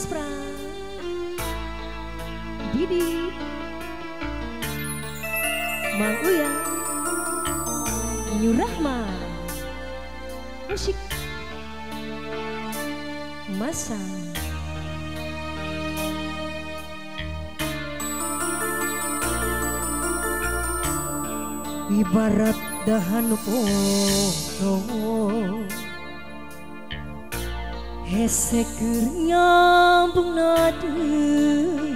Aspra, Didi, Mang Uya, Nyu Rahman, musik Masang. Ibarat dahan potong hese keur nyambung deui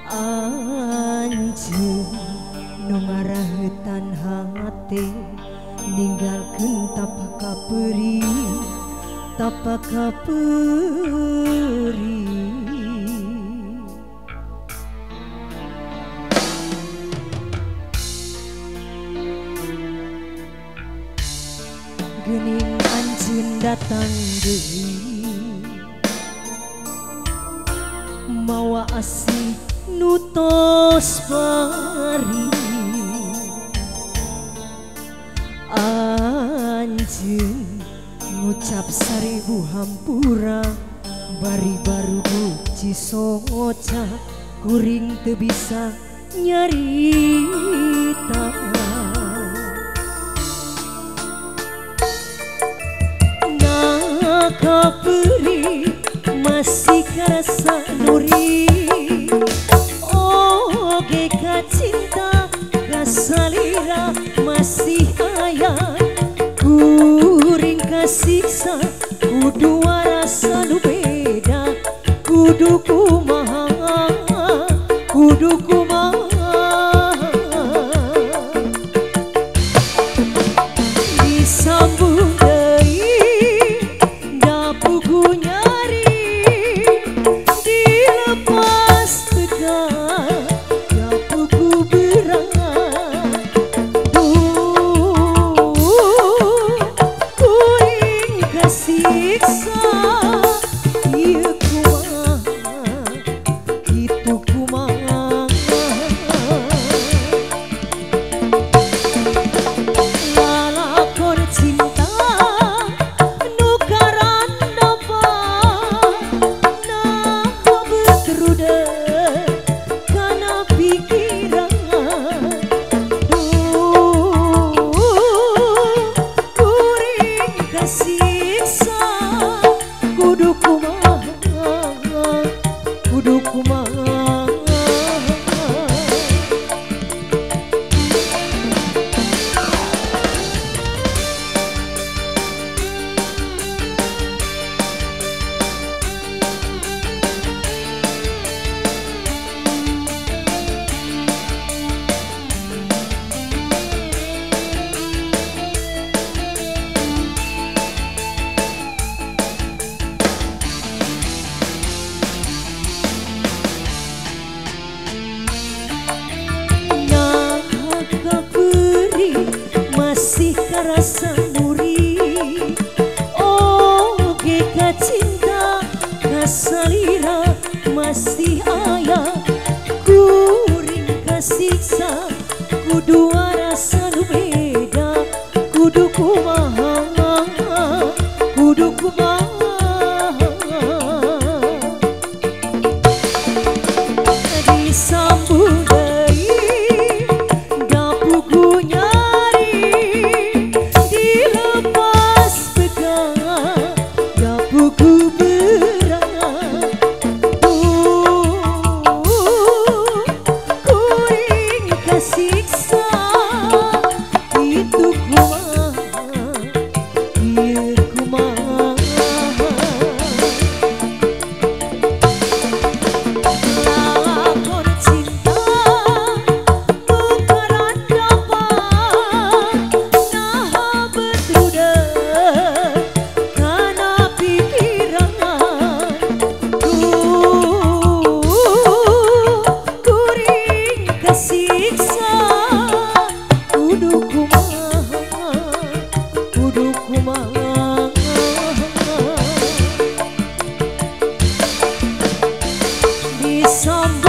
anjeun nu ngaraheutan hate ninggalkeun tapaka peuri geuning anjeun datang deui mawa asih nu tos bari anjeun ngucap 1000 hampura bari baru buci soca kuring teu bisa nyarita kaperi masih karasa nuri oge ka cinta kasalira masih aya kuring kasiksa kudu rasa nu beda kudu kumaha disambung masih karasa muri oge ka cinta kasalira masih aya kuring kasiksa kudu rasa nu beda kudu kumaha disambung some